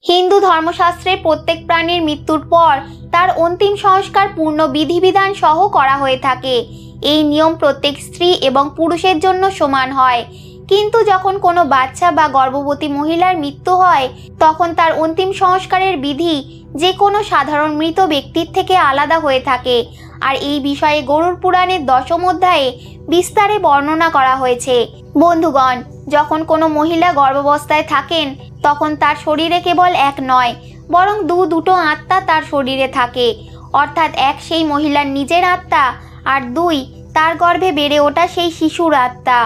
হিন্দু ধর্মশাস্ত্রে প্রত্যেক প্রাণীর মৃত্যুর পর তার অন্তিম সংস্কার পূর্ণ বিধিবিধান সহ করা হয়ে থাকে। এই নিয়ম প্রত্যেক স্ত্রী এবং পুরুষের জন্য সমান হয়। কিন্তু যখন কোনো বাচ্চা বা গর্ভবতী মহিলার মৃত্যু হয় তখন তার অন্তিম সংস্কারের বিধি যে কোনো সাধারণ মৃত ব্যক্তির থেকে আলাদা হয়ে থাকে। আর এই বিষয়ে গরুড় পুরাণের 10ম অধ্যায়ে বিস্তারে বর্ণনা করা হয়েছে। বন্ধুগণ, যখন কোনো মহিলা গর্ভাবস্থায় থাকেন তখন তার শরীরে কেবল এক নয় বরং দুটো আত্মা তার শরীরে থাকে। অর্থাৎ এক সেই মহিলার নিজের আত্মা আর দুই তার গর্ভে বেড়ে ওঠা সেই শিশুর আত্মা।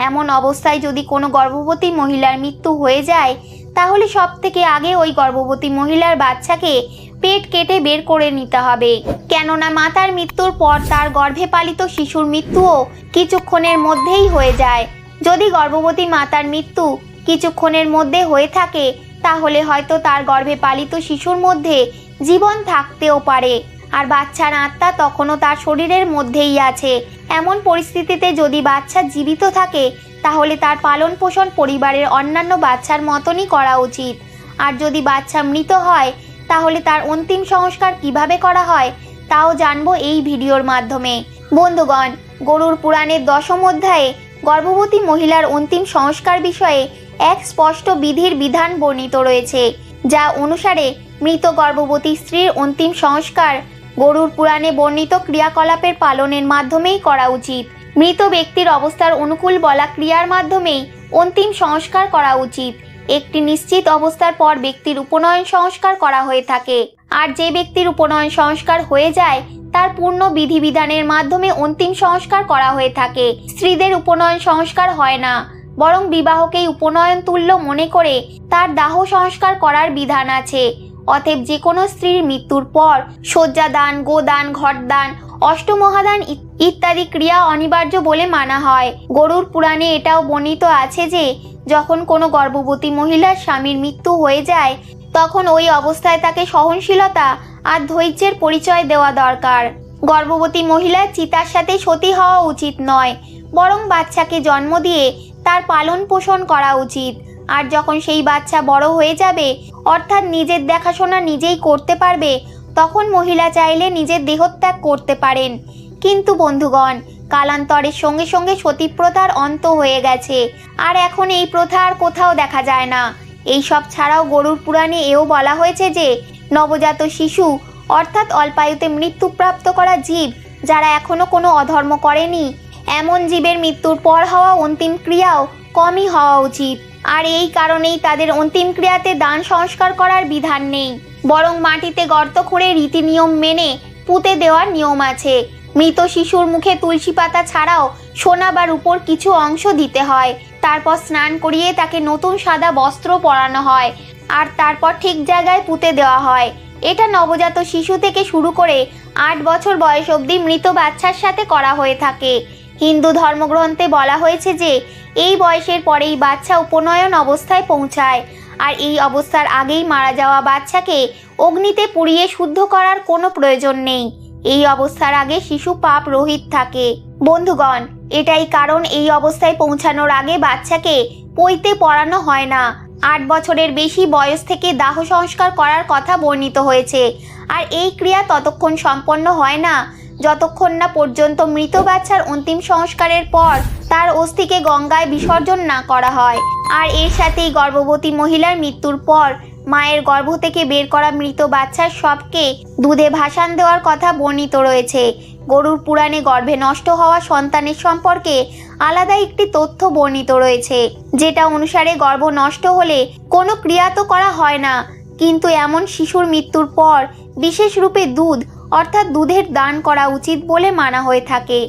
এমন অবস্থায় যদি কোনো গর্ভবতী মহিলার মৃত্যু হয়ে যায় তাহলে সব থেকে আগে ওই গর্ভবতী মহিলার বাচ্চাকে পেট কেটে বের করে নিতে হবে। কেননা মাতার মৃত্যুর পর তার গর্ভে পালিত শিশুর মৃত্যুও কিছুক্ষণের মধ্যেই হয়ে যায়। যদি গর্ভবতী মাতার মৃত্যু কিছুক্ষণের মধ্যে হয়ে থাকে তাহলে হয়তো তার গর্ভে পালিত শিশুর মধ্যে জীবন থাকতেও পারে আর বাচ্চার আত্মা তখনও তার শরীরের মধ্যেই আছে। এমন পরিস্থিতিতে যদি বাচ্চা জীবিত থাকে তাহলে তার পালন পোষণ পরিবারের অন্যান্য বাচ্চার মতনই করা উচিত। আর যদি বাচ্চা মৃত হয় তাহলে তার অন্তিম সংস্কার কিভাবে করা হয় তাও জানবো এই ভিডিওর মাধ্যমে। বন্ধুগণ, গরুড় পুরাণের 10ম অধ্যায়ে গর্ভবতী মহিলার অন্তিম সংস্কার বিষয়ে এক স্পষ্ট বিধির বিধান বর্ণিত রয়েছে, যা অনুসারে মৃত গর্ভবতী স্ত্রীর অন্তিম সংস্কার গরুড় পুরাণে বর্ণিত ক্রিয়াকলাপের পালনের মাধ্যমেই করা উচিত। মৃত ব্যক্তির অবস্থার অনুকূল বলা ক্রিয়ার মাধ্যমেই অন্তিম সংস্কার করা উচিত। একটি নিশ্চিত অবস্থার পর ব্যক্তির উপনয়ন সংস্কার করা হয়ে থাকে। আর যে ব্যক্তির উপনয়ন সংস্কার হয়ে যায় তার পূর্ণ বিধিবিধানের মাধ্যমে অন্তিম সংস্কার করা হয়ে থাকে। স্ত্রীদের উপনয়ন সংস্কার হয় না, বরং বিবাহকেই উপনয়ন তুল্য মনে করে তার দাহ সংস্কার করার বিধান আছে। অতএব যে কোনো স্ত্রীর মৃত্যুর পর শয্যাদান, গোদান, ঘটদান, অষ্টমহাদান ইত্যাদি ক্রিয়া অনিবার্য বলে মানা হয়। গরুড় পুরাণে এটাও বর্ণিত আছে যে যখন কোনো গর্ভবতী মহিলার স্বামীর মৃত্যু হয়ে যায় তখন ওই অবস্থায় তাকে সহনশীলতা আর ধৈর্যের পরিচয় দেওয়া দরকার। গর্ভবতী মহিলার চিতার সাথে সতী হওয়া উচিত নয়, বরং বাচ্চাকে জন্ম দিয়ে তার পালন পোষণ করা উচিত। আর যখন সেই বাচ্চা বড় হয়ে যাবে অর্থাৎ নিজের দেখাশোনা নিজেই করতে পারবে তখন মহিলা চাইলে নিজের দেহত্যাগ করতে পারেন। কিন্তু বন্ধুগণ, কালান্তরের সঙ্গে সঙ্গে সতী প্রথার অন্ত হয়ে গেছে আর এখন এই প্রথা আর কোথাও দেখা যায় না। এই সব ছাড়াও গরুড় পুরাণে এও বলা হয়েছে যে নবজাত শিশু অর্থাৎ অল্পায়ুতে মৃত্যুপ্রাপ্ত করা জীব যারা এখনো কোনো অধর্ম করেনি এমন জীবের মৃত্যুর পর হওয়া অন্তিম ক্রিয়াও কমই হওয়া উচিত। আর এই কারণেই তাদের অন্তিম ক্রিয়াতে দান সংস্কার করার বিধান নেই, বরং মাটিতে গর্ত খুঁড়ে রীতি নিয়ম মেনে পুঁতে দেওয়ার নিয়ম আছে। মৃত শিশুর মুখে তুলসী পাতা ছাড়াও সোনা বা রূপোর কিছু অংশ দিতে হয়। তারপর স্নান করিয়ে তাকে নতুন সাদা বস্ত্র পরানো হয় আর তারপর ঠিক জায়গায় পুঁতে দেওয়া হয়। এটা নবজাত শিশু থেকে শুরু করে 8 বছর বয়স অবধি মৃত বাচ্চার সাথে করা হয়ে থাকে। হিন্দু ধর্মগ্রন্থে বলা হয়েছে যে এই বয়সের পরেই বাচ্চা উপনয়ন অবস্থায় পৌঁছায় আর এই অবস্থার আগেই মারা যাওয়া বাচ্চাকে অগ্নিতে পুড়িয়ে শুদ্ধ করার কোনো প্রয়োজন নেই। এই অবস্থার আগে শিশু পাপ রহিত থাকে। বন্ধুগণ, এটাই কারণ এই অবস্থায় পৌঁছানোর আগে বাচ্চাকে পৈতে পড়ানো হয় না। 8 বছরের বেশি বয়স থেকে দাহ সংস্কার করার কথা বর্ণিত হয়েছে। আর এই ক্রিয়া ততক্ষণ সম্পন্ন হয় না যতক্ষণ না পর্যন্ত মৃত বাচ্চার অন্তিম সংস্কারের পর তার অস্থিকে গঙ্গায় বিসর্জন না করা হয়। আর এর সাথেই গর্ভবতী মহিলার মৃত্যুর পর মায়ের গর্ভ থেকে বের করা মৃত বাচ্চার শবকে দুধে ভাসান দেওয়ার কথা বর্ণিত রয়েছে। গরুড় পুরাণে গর্ভে নষ্ট হওয়া সন্তানের সম্পর্কে আলাদা একটি তথ্য বর্ণিত রয়েছে, যেটা অনুসারে গর্ভ নষ্ট হলে কোনো ক্রিয়া তো করা হয় না, কিন্তু এমন শিশুর মৃত্যুর পর বিশেষ রূপে দুধ অর্থাৎ দুধের দান করা উচিত বলে মানা হয়ে থাকে।